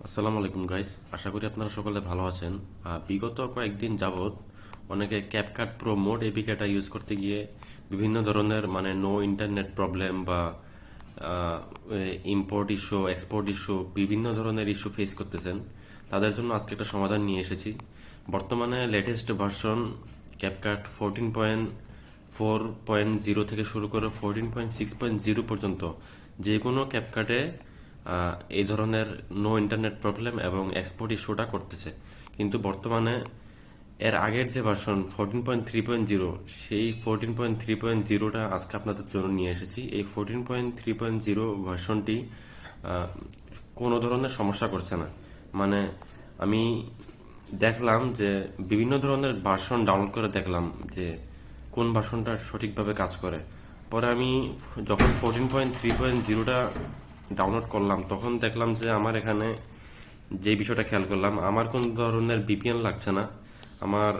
আসসালামু আলাইকুম গাইস, আশা করি আপনারা সকলে ভালো আছেন। বিগত কয়েকদিন যাবত অনেকে ক্যাপকাট প্রো মোড এপিকেটা ইউজ করতে গিয়ে বিভিন্ন ধরনের নো ইন্টারনেট প্রবলেম বা ইম্পোর্ট ইস্যু, এক্সপোর্ট ইস্যু, বিভিন্ন ধরনের ইস্যু ফেস করতেছেন। তাদের জন্য আজকে একটা সমাধান নিয়ে এসেছি। বর্তমানে লেটেস্ট ভার্সন ক্যাপকাট 14.4.0 থেকে শুরু করে 14.6.0 পর্যন্ত যে কোনো ক্যাপকাটে এই ধরনের নো ইন্টারনেট প্রবলেম এবং এক্সপোর্ট ইস্যুটা করতেছে। কিন্তু বর্তমানে এর আগের যে ভার্সন 14.3.0, সেই 14.3.0টা আজকে আপনাদের জন্য নিয়ে এসেছি। এই 14.3.0 ভার্সনটি কোনো ধরনের সমস্যা করছে না। মানে আমি দেখলাম যে বিভিন্ন ধরনের ভার্সন ডাউনলোড করে দেখলাম যে কোন ভার্সনটা সঠিকভাবে কাজ করে। পরে আমি যখন 14.3.0টা ডাউনলোড করলাম তখন দেখলাম যে আমার এখানে যে বিষয়টা খেয়াল করলাম, আমার কোনো ধরনের ভিপিএন লাগছে না, আমার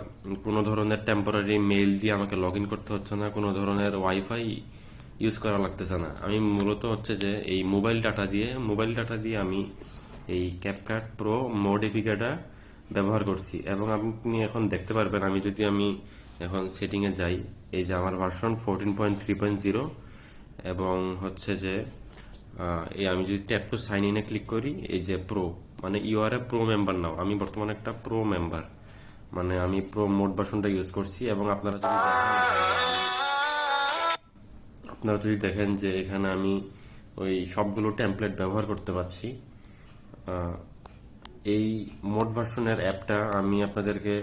কোনো ধরনের টেম্পোরারি মেইল দিয়ে আমাকে লগ ইন করতে হচ্ছে না, কোনো ধরনের ওয়াইফাই ইউজ করা লাগতেছে না। আমি মূলত হচ্ছে যে এই মোবাইল ডাটা দিয়ে আমি এই ক্যাপকাট প্রো মোড এপিকেটা ব্যবহার করছি। এবং আপনি এখন দেখতে পারবেন, আমি এখন সেটিংয়ে যাই, এই যে আমার ভার্সন 14.3.0 এবং হচ্ছে যে এই আমি যদি ট্যাপ টু সাইন ইনে ক্লিক করি, এই যে প্রো, মানে you are a pro member now, আমি বর্তমানে একটা প্রো মেম্বার, মানে আমি প্রো মোড ভার্সনটা ইউজ করছি। এবং আপনারা যদি দেখেন যে এখানে আমি ওই সবগুলো টেমপ্লেট ব্যবহার করতে পারছি। আহ, এই মোড ভার্সনের অ্যাপটা আমি আপনাদেরকে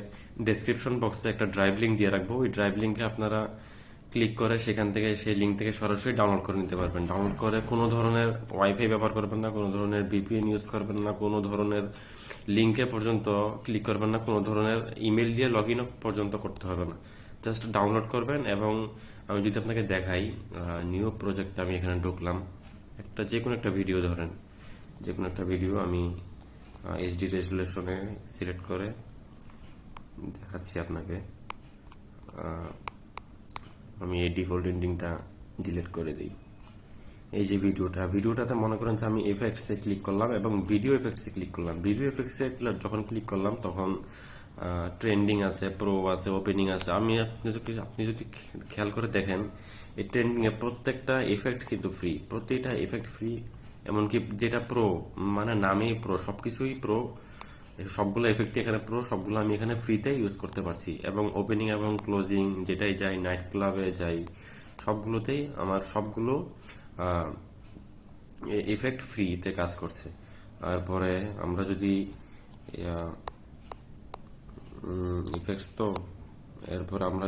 ডেসক্রিপশন বক্সে একটা ড্রাইভ লিঙ্ক দিয়ে রাখবো। ওই ড্রাইভ লিঙ্কে আপনারা ক্লিক করে সেখান থেকে, সেই লিঙ্ক থেকে সরাসরি ডাউনলোড করে নিতে পারবেন। ডাউনলোড করে কোনো ধরনের ওয়াইফাই ব্যবহার করবেন না, কোনো ধরনের ভিপিএন ইউজ করবেন না, কোনো ধরনের লিঙ্কে পর্যন্ত ক্লিক করবেন না, কোনো ধরনের ইমেল দিয়ে লগ ইন পর্যন্ত করতে হবে না। জাস্ট ডাউনলোড করবেন। এবং আমি যদি আপনাকে দেখাই, নিউ প্রজেক্ট আমি এখানে ঢুকলাম, যে কোনো একটা ভিডিও ধরেন, যে কোনো একটা ভিডিও আমি এইচডি রেজুলেশনে সিলেক্ট করে দেখাচ্ছি আপনাকে। আমি এই ডিফল্ট এন্ডিংটা ডিলিট করে দিই। এই যে ভিডিওটাতে মনে করেন যে আমি এফেক্টসে ক্লিক করলাম এবং ভিডিও এফেক্টসে ক্লিক করলাম। ভিডিও এফেক্টসে যখন ক্লিক করলাম তখন ট্রেন্ডিং আছে, প্রো আছে, ওপেনিং আছে। আপনি যদি খেয়াল করে দেখেন, এই ট্রেন্ডিং এর প্রত্যেকটা এফেক্ট কিন্তু ফ্রি, প্রত্যেকটা এফেক্ট ফ্রি। এমনকি যেটা প্রো, মানে নামেই প্রো, সবকিছুই প্রো, সবগুলো এফেক্টই এখানে প্রো, সবগুলো আমি এখানে ফ্রিতে ইউজ করতে পারছি। এবং ওপেনিং এবং ক্লোজিং যেটাই যাই, নাইট ক্লাবে যাই, সবগুলোতেই আমার সবগুলো ইফেক্ট ফ্রিতে কাজ করছে। তারপরে আমরা যদি ইফেক্টস, তো এরপর আমরা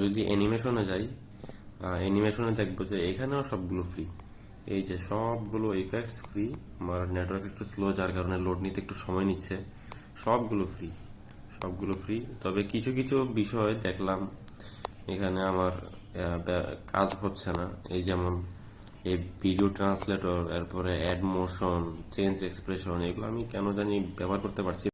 যদি অ্যানিমেশনে যাই, অ্যানিমেশনে দেখবো যে এখানেও সবগুলো ফ্রি। এই যে সবগুলো ইফেক্টস ফ্রি। আমার নেটওয়ার্ক একটু স্লো, যার কারণে লোড নিতে একটু সময় নিচ্ছে। সবগুলো ফ্রি, সবগুলো ফ্রি। তবে কিছু কিছু বিষয় দেখলাম এখানে আমার কাজ হচ্ছে না। এই যেমন এই ভিডিও ট্রান্সলেটর, এরপরে অ্যাড মোশন, চেঞ্জ এক্সপ্রেশন, এগুলো আমি কেন জানি ব্যবহার করতে পারছি না।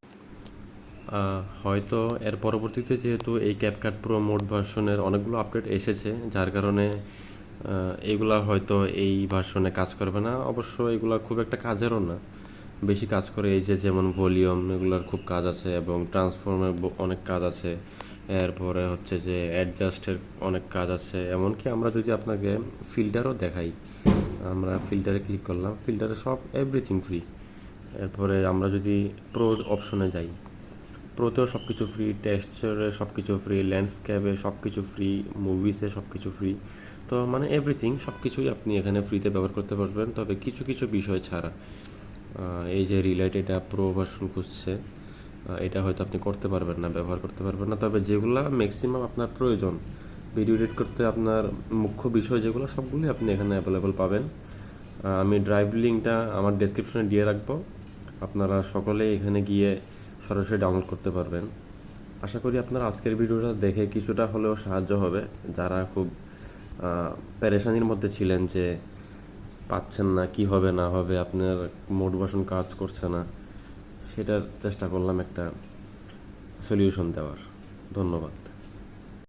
হয়তো এর পরবর্তীতে যেহেতু এই ক্যাপকাট প্রো মোড ভার্সনের অনেকগুলো আপডেট এসেছে, যার কারণে এগুলা হয়তো এই ভার্সনে কাজ করবে না। অবশ্য এগুলা খুব একটা কাজেরও না, বেশি কাজ করে এই যে যেমন ভলিউম, এগুলার খুব কাজ আছে এবং ট্রান্সফর্মের অনেক কাজ আছে। এরপরে হচ্ছে যে অ্যাডজাস্টের অনেক কাজ আছে। এমনকি আমরা যদি আপনাকে ফিল্টারও দেখাই, আমরা ফিল্টারে ক্লিক করলাম, ফিল্টারে সব এভরিথিং ফ্রি। এরপরে আমরা যদি প্রো অপশনে যাই, প্রোতেও সব কিছু ফ্রি, টেক্সচারে সব কিছু ফ্রি, ল্যান্ডস্কেপে সব কিছু ফ্রি, মুভিসে সব কিছু ফ্রি। তো মানে এভরিথিং, সব কিছুই আপনি এখানে ফ্রিতে ব্যবহার করতে পারবেন। তবে কিছু কিছু বিষয় ছাড়া, এই যে রিলেট, এটা প্রো ভার্সন খুঁজছে, এটা হয়তো আপনি করতে পারবেন না, ব্যবহার করতে পারবেন না। তবে যেগুলো ম্যাক্সিমাম আপনার প্রয়োজন, ভিডিও এডিট করতে আপনার মুখ্য বিষয় যেগুলো, সবগুলোই আপনি এখানে অ্যাভেলেবল পাবেন। আমি ড্রাইভ লিঙ্কটা আমার ডেসক্রিপশনে দিয়ে রাখবো, আপনারা সকলেই এখানে গিয়ে সরাসরি ডাউনলোড করতে পারবেন। আশা করি আপনারা আজকের ভিডিওটা দেখে কিছুটা হলেও সাহায্য হবে। যারা খুব পেরেশানির মধ্যে ছিলেন যে পাচ্ছেন না, কি হবে না হবে, আপনার মোটিভেশন কাজ করছে না, সেটার চেষ্টা করলাম একটা সলিউশন দেওয়ার। ধন্যবাদ।